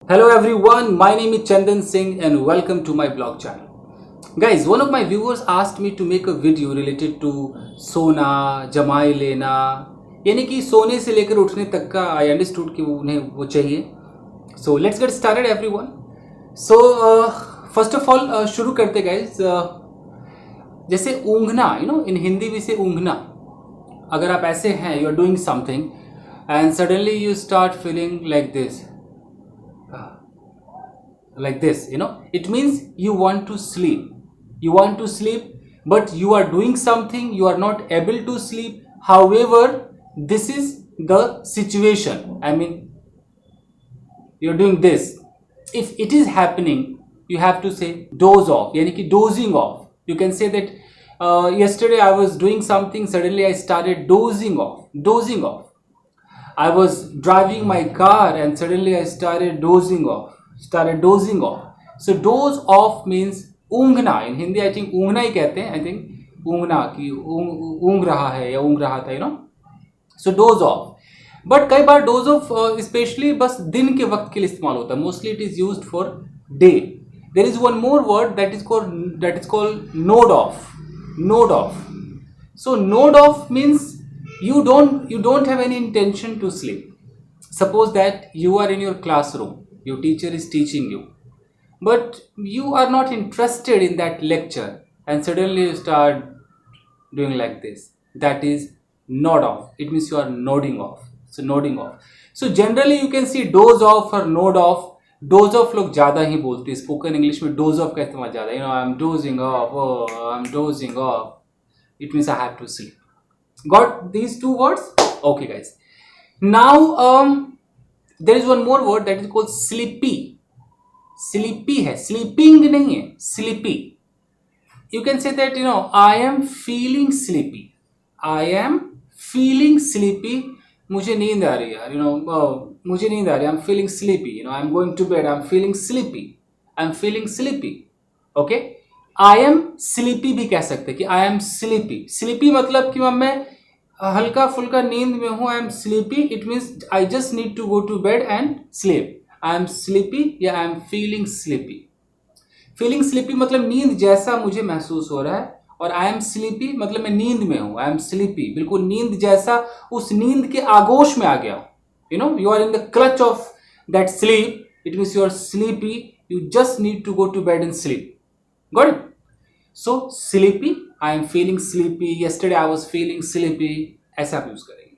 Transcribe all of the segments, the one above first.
Hello everyone, my name is Chandan Singh and welcome to my blog channel. Guys, one of my viewers asked me to make a video related to सोना, जमाई लेना, यानी कि सोने से लेकर उठने तक का I understood कि उन्हें वो चाहिए. So let's get started everyone. So first of all शुरू करते guys. जैसे ऊँघना, in हिंदी भी से ऊँघना. अगर आप ऐसे हैं, you are doing something and suddenly you start feeling like this. It means you want to sleep but you are doing something, you are not able to sleep. However, this is the situation. I mean, you're doing this. If it is happening, you have to say doze off, yani ki dozing off. You can say that yesterday I was doing something, suddenly I started dozing off. I was driving my car and suddenly I started dozing off. So doze off means ऊँघना. In Hindi I think ऊँघना ही कहते हैं. I think ऊँघना कि ऊँघ रहा है या ऊँघ रहा था. So doze off. But कई बार doze off especially बस दिन के वक्त के लिए इस्तेमाल होता है. Mostly it is used for day. There is one more word that is called nod off. So nod off means you don't have any intention to sleep. Suppose that you are in your classroom, your teacher is teaching you, but you are not interested in that lecture and suddenly you start doing like this. That is nod off. It means you are nodding off. So generally you can see doze off or nod off. Dose of लोग ज़्यादा ही बोलते हैं. Spoken English में dose of का इस्तेमाल ज़्यादा. I am dosing of. It means I have to sleep. Got these two words? Okay guys. Now there is one more word that is called sleepy. Sleepy है, sleeping नहीं है, sleepy. You can say that I am feeling sleepy. मुझे नींद आ रही है यार. मुझे नींद आ रही है. I'm feeling sleepy. I'm going to bed. I'm feeling sleepy. Okay. I am sleepy भी कह सकते कि I am sleepy मतलब कि मैं हल्का फुल्का नींद में हूँ. I am sleepy. It means I just need to go to bed and sleep. I am sleepy या I am feeling sleepy मतलब नींद जैसा मुझे महसूस हो रहा है. और I am sleepy मतलब मैं नींद में हूँ. I am sleepy बिल्कुल नींद जैसा, उस नींद के आगोश में आ गया हूँ. You are in the clutch of that sleep. It means you are sleepy. You just need to go to bed and sleep. Got it? So sleepy, I am feeling sleepy. Yesterday I was feeling sleepy. ऐसा आप use करेंगे.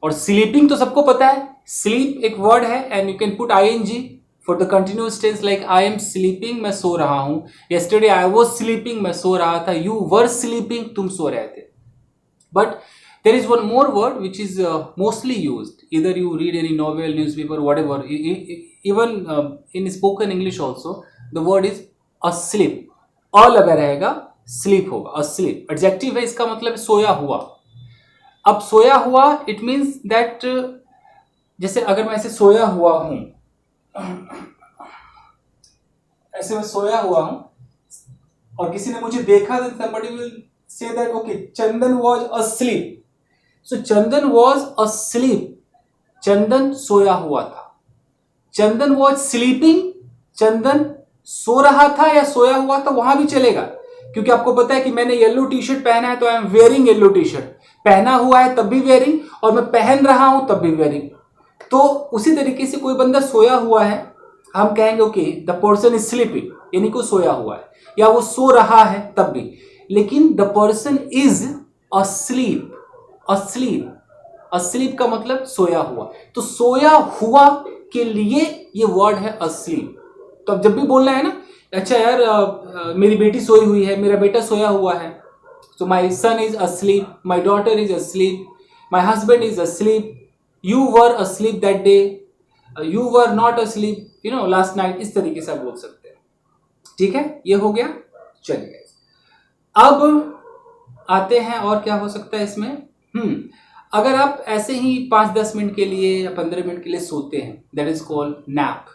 और sleeping तो सबको पता है. Sleep एक word है and you can put ing for the continuous tense like I am sleeping, मैं सो रहा हूँ. Yesterday I was sleeping, मैं सो रहा था. You were sleeping, तुम सो रहे थे. But there is one more word which is mostly used. Either you read any novel, newspaper, whatever. Even in spoken English also, the word is asleep. अ लगा रहेगा, sleep होगा. asleep adjective है, इसका मतलब सोया हुआ. अब सोया हुआ इट मीन्स दैट जैसे अगर मैं ऐसे सोया हुआ हूं, ऐसे मैं सोया हुआ हूं और किसी ने मुझे देखा, then somebody will say that okay, Chandan was asleep. So Chandan was asleep. चंदन सोया हुआ था. चंदन was sleeping. चंदन सो रहा था या सोया हुआ था, वहां भी चलेगा. क्योंकि आपको पता है कि मैंने येलो टी शर्ट पहना है तो I am wearing yellow T shirt. पहना हुआ है तब भी वेयरिंग, और मैं पहन रहा हूं तब भी वेयरिंग. तो उसी तरीके से कोई बंदा सोया हुआ है, हम कहेंगे okay the person is sleeping, यानी कि सोया हुआ है, या वो सो रहा है तब भी. लेकिन the person is asleep. Asleep का मतलब सोया हुआ. तो सोया हुआ के लिए ये वर्ड है अस्लीप. तो अब जब भी बोलना है ना, अच्छा यार मेरी बेटी सोई हुई है, मेरा बेटा सोया हुआ है. So my son is asleep, my daughter is asleep, my husband is asleep, you were asleep that day, you were not asleep last night. इस तरीके से आप बोल सकते हैं. ठीक है, ये हो गया. चलिए अब आते हैं और क्या हो सकता है इसमें. अगर आप ऐसे ही 5-10 मिनट के लिए या 15 मिनट के लिए सोते हैं, दैट इज कॉल्ड नैप.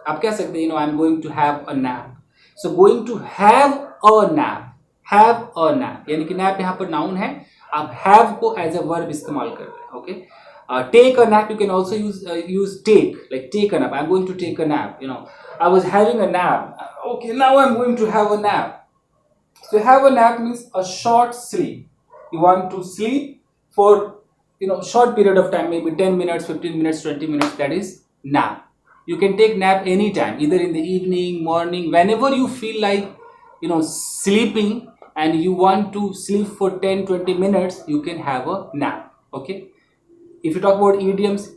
आप कह सकते हैं I am going to have a nap. So going to have a nap, यानी कि नैप यहाँ पर नाउन है. आप हैव को एज अ वर्ब इस्तेमाल कर रहे हैं. Okay, Take a nap, you can also use take, like take a nap. I'm going to take a nap. I was having a nap. Okay, now I'm going to have a nap. So have a nap means a short sleep. You want to sleep for short period of time, maybe 10 minutes, 15 minutes, 20 minutes. That is nap. You can take nap anytime, either in the evening, morning, whenever you feel like sleeping and you want to sleep for 10-20 minutes, you can have a nap. Okay. If you talk about idioms,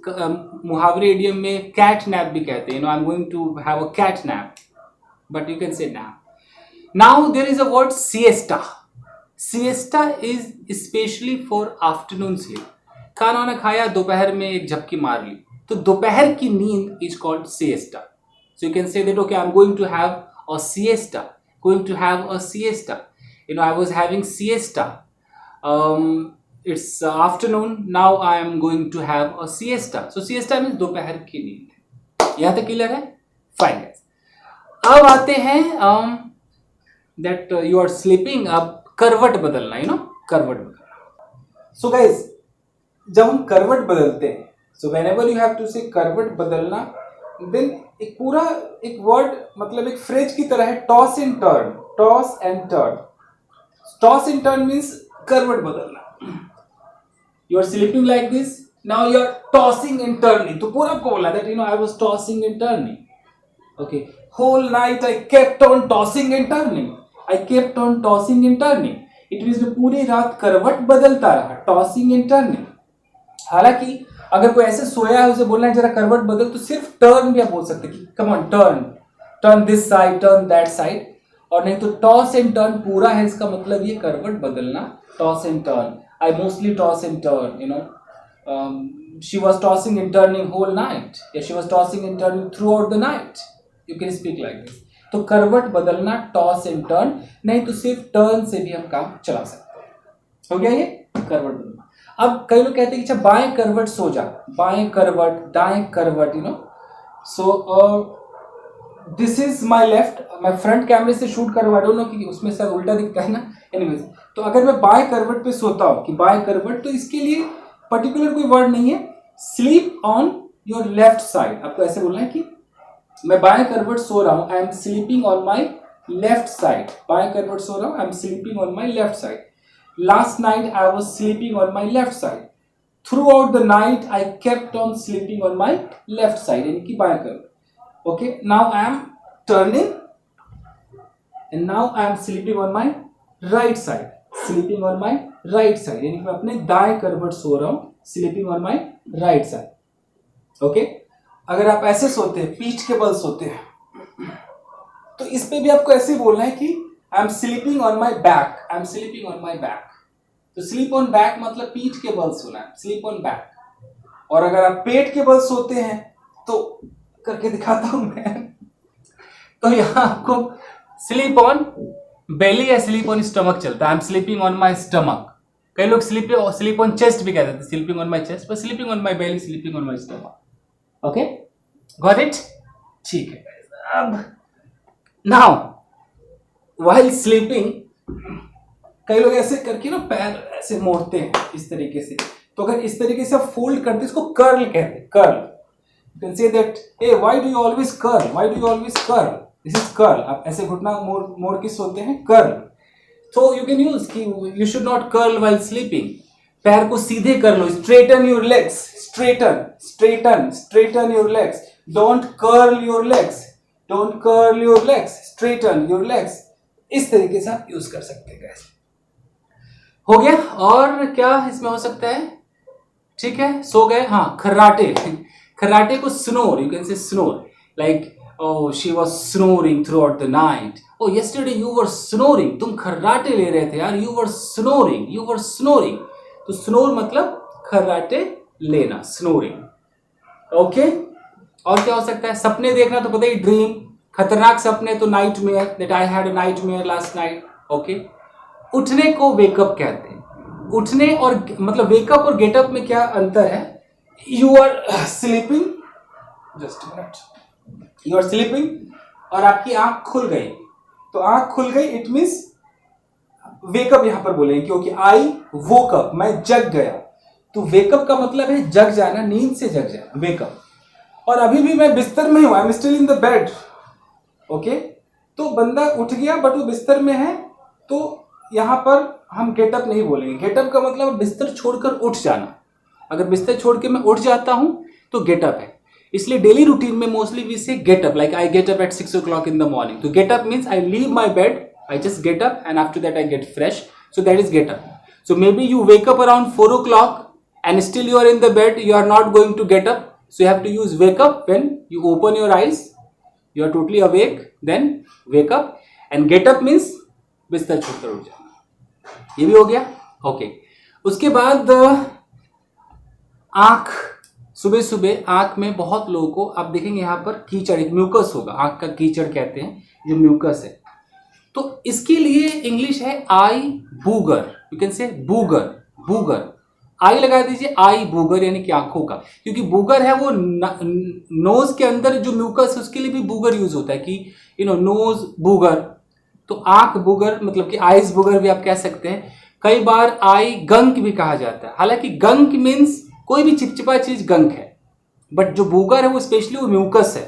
मुहावरे idiom में cat nap भी कहते हैं. I'm going to have a cat nap, but you can say nap. Now there is a word siesta. Siesta is especially for afternoon sleep. खाना वाना खाया, दोपहर में एक झपकी मार ली, तो दोपहर की नींद is called siesta. So you can say that, okay, I'm going to have a siesta. Going to have a siesta. I was having siesta. It's afternoon. Now I am going to have a siesta. So siesta means दोपहर की नींद. यहाँ तक clear है? Fine guys. अब आते हैं that you are sleeping. अब करवट बदलना, करवट बदलना. So guys, जब हम करवट बदलते हैं, so whenever you have to say करवट बदलना, then एक पूरा एक वर्ड मतलब एक फ्रेज की तरह है, toss and turn. Toss and turn. Toss and turn means करवट बदलना. You are sleeping like this. Now you are tossing and turning. तो पूरा आपको बोला that I was tossing and turning. Okay. Whole night I kept on tossing and turning. I kept on tossing and turning. It means मैं पूरी रात करवट बदलता रहा. Tossing and turning. हालांकि अगर कोई ऐसे सोया है, उसे बोलना है जरा करवट बदल, तो सिर्फ टर्न भी आप बोल सकते कि come on turn this side, turn that side. और नहीं तो टॉस एंड टर्न पूरा है, इसका मतलब ये करवट बदलना. Toss and turn. I mostly toss and turn, she was tossing and turning whole night. Yeah, she was tossing and turning throughout the night. You can speak like this. तो करवट बदलना, टॉस एंड टर्न. नहीं तो सिर्फ turn से भी हम काम चला सकते हैं. हो गया ये करवट बदलना. अब कई लोग कहते हैं कि अच्छा बाएं करवट सो जा, बाएं करवट, दाएं करवट, so this is my left. मैं फ्रंट कैमरे से शूट करवा रहा हूँ कि उसमें सर उल्टा दिखता है ना. एनीवेज, तो अगर मैं बाएं करवट पे सोता हूँ कि बाएं करवट, तो इसके लिए पर्टिकुलर कोई वर्ड नहीं है. Sleep on your left side. आपको ऐसे बोलना है कि मैं बाएं करवट सो रहा हूँ. आई am sleeping on my left side. बाएं करवट सो रहा हूँ. आई am sleeping on my left side. Last night I was sleeping on my left side. Through out the night I kept on sleeping on my left side, यानी कि बाएं करवट. Okay, now I am turning and now I am sleeping on my right side. Sleeping on my right side, यानी कि मैं अपने दाएं करवट सो रहा हूँ. Sleeping on my right side. Okay? अगर आप ऐसे सोते हैं, पीठ के बल सोते हैं, तो इस पे भी आपको ऐसे बोलना है कि I am sleeping on my back. I am sleeping on my back. तो sleep on back मतलब पीठ के बल सोना है. Sleep on back. और अगर आप पेट के बल सोते हैं, तो करके दिखाता हूं मैं. तो यहां आपको स्लीप ऑन बेली या स्लीप ऑन स्टमक चलता है. I am sleeping on my stomach. कई लोग स्लीप ऑन चेस्ट भी कहते थे, स्लीपिंग ऑन माई चेस्ट, पर sleeping on my belly, sleeping on my stomach. Okay, got it? ठीक है. अब नाउ व्हाइल स्लीपिंग, कई लोग ऐसे करके ना पैर ऐसे मोड़ते हैं इस तरीके से. तो अगर इस तरीके से आप फोल्ड करते हैं, इसको कर्ल कहते हैं. Curl. You can say that, hey, why do you always curl? Why do you always curl? This is curl. आप ऐसे घुटना मोड़ के सोते हैं, curl. So you can use कि you should not curl while sleeping. पैर को सीधे कर लो. Straighten your legs. Straighten your legs. Don't curl your legs. Don't curl your legs. Straighten your legs. इस तरीके से आप यूज कर सकते हैं guys. हो गया? और क्या इसमें हो सकता है? ठीक है, सो गए. हाँ, खर्राटे. खर्राटे को snore, you can say snore, like oh she was snoring throughout the night. Oh yesterday you were snoring. तुम खर्राटे ले रहे थे यार. You were snoring. तो snore मतलब खर्राटे लेना, snoring. ओके. और क्या हो सकता है? सपने देखना तो पता ही, ड्रीम. खतरनाक सपने तो nightmare, that I had a nightmare last night. Okay. उठने को वेकअप कहते हैं. उठने और मतलब वेकअप और गेटअप में क्या अंतर है? You are sleeping, just a minute. You are sleeping और आपकी आंख खुल गई. तो आंख खुल गई, इट मीन्स वेकअप यहां पर बोलेंगे, क्योंकि आई वोक अप, मैं जग गया. तो वेकअप का मतलब है जग जाना, नींद से जग जाना, वेकअप। और अभी भी मैं बिस्तर में हूं, I am still in the bed, okay. तो बंदा उठ गया बट वो बिस्तर में है, तो यहाँ पर हम गेटअप नहीं बोलेंगे। गेटअप का मतलब बिस्तर छोड़कर उठ जाना। अगर बिस्तर छोड़ के मैं उठ जाता हूं तो गेटअप है। इसलिए डेली रूटीन में मोस्टली वी से getup, like I get up at 6 o'clock in the morning. तो getup means I leave my bed, I just get up and after that I get fresh, so that is get up. So maybe you wake up around 4 o'clock and still you are in the bed, you are not going to get up, so you have to use wake up. When you open your eyes, you are totally awake, then wake up. And get up means बिस्तर छोड़कर उठ जाना। ये भी हो गया, okay. उसके बाद आंख, सुबह सुबह आंख में बहुत लोगों को आप देखेंगे यहाँ पर कीचड़, एक म्यूकस होगा, आंख का कीचड़ कहते हैं, जो म्यूकस है। तो इसके लिए इंग्लिश है आई बूगर, यू कैन से बूगर, बूगर, आई लगा दीजिए, आई बूगर यानी कि आंखों का, क्योंकि बूगर है वो नोज के अंदर जो म्यूकस है उसके लिए भी बूगर यूज होता है कि नोज बूगर। तो आंख बूगर मतलब कि आईज बूगर भी आप कह सकते हैं। कई बार आई गंक भी कहा जाता है, हालांकि गंक मीन्स कोई भी चिपचिपा चीज गंक है, बट जो बूगर है वो स्पेशली वो म्यूकस है।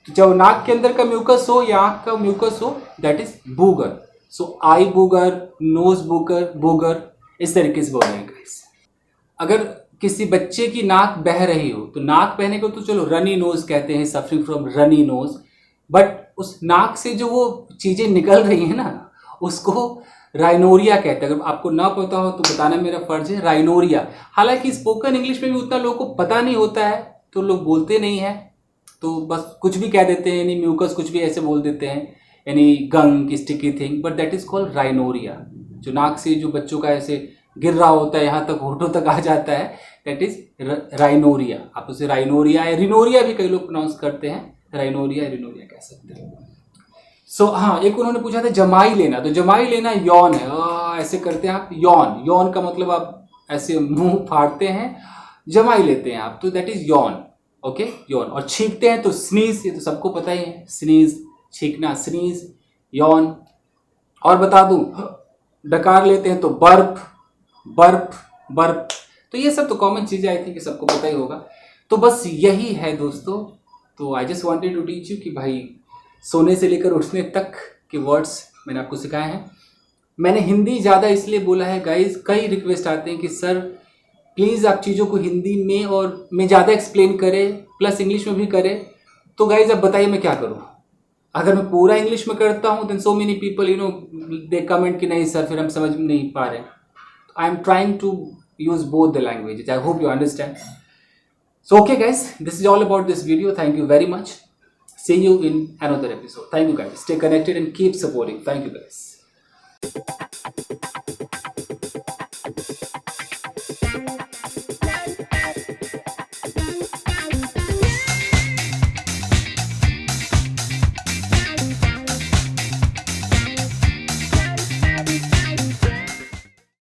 तो जब नाक के अंदर का म्यूकस हो या आंख का म्यूकस हो, that is booger. So eye booger, nose booger, booger, इस तरीके से बोलेंगे गाइस। अगर किसी बच्चे की नाक बह रही हो तो नाक बहने को तो चलो रनी नोज कहते हैं, suffering from runny nose, but उस नाक से जो वो चीजें निकल रही है ना, उसको राइनोरिया कहते हैं। अगर आपको ना पता हो तो बताना मेरा फर्ज है, राइनोरिया। हालांकि स्पोकन इंग्लिश में भी उतना लोगों को पता नहीं होता है, तो लोग बोलते नहीं है, तो बस कुछ भी कह देते हैं, यानी म्यूकस कुछ भी ऐसे बोल देते हैं, यानी gunk, sticky thing, but that is called rhinorrhoea. जो नाक से जो बच्चों का ऐसे गिर रहा होता है, यहाँ तक होठों तक आ जाता है, दैट इज राइनोरिया। आप उसे राइनोरिया या रिनोरिया भी कई लोग प्रोनाउंस करते हैं, राइनोरिया रिनोरिया कह सकते हैं। सो हाँ, एक उन्होंने पूछा था जमाई लेना, तो जमाई लेना यौन है, ऐसे करते हैं आप, यौन, यौन का मतलब आप ऐसे मुंह फाड़ते हैं, जमाई लेते हैं आप, तो दैट इज यौन, ओके, यौन। और छींकते हैं तो स्नीज, ये तो सबको पता ही है, स्नीज, छींकना, स्नीज, यौन। और बता दूं, डकार लेते हैं तो बर्प, बर्प, बर्प। तो ये सब तो कॉमन चीजें आई थिंक सबको पता ही होगा। तो बस यही है दोस्तों। तो I just wanted to teach you कि भाई सोने से लेकर उठने तक के वर्ड्स मैंने आपको सिखाए हैं। मैंने हिंदी ज़्यादा इसलिए बोला है गाइज, कई रिक्वेस्ट आते हैं कि सर प्लीज़ आप चीज़ों को हिंदी में और मैं ज़्यादा एक्सप्लेन करें, प्लस इंग्लिश में भी करें। तो गाइज अब बताइए मैं क्या करूँ? अगर मैं पूरा इंग्लिश में करता हूँ then so many people they comment कि नहीं सर फिर हम समझ नहीं पा रहे। I am trying to use both the languages, I hope you understand. So okay guys, this is all about this video. Thank you very much. See you in another episode. Thank you guys. Stay connected and keep supporting. Thank you guys.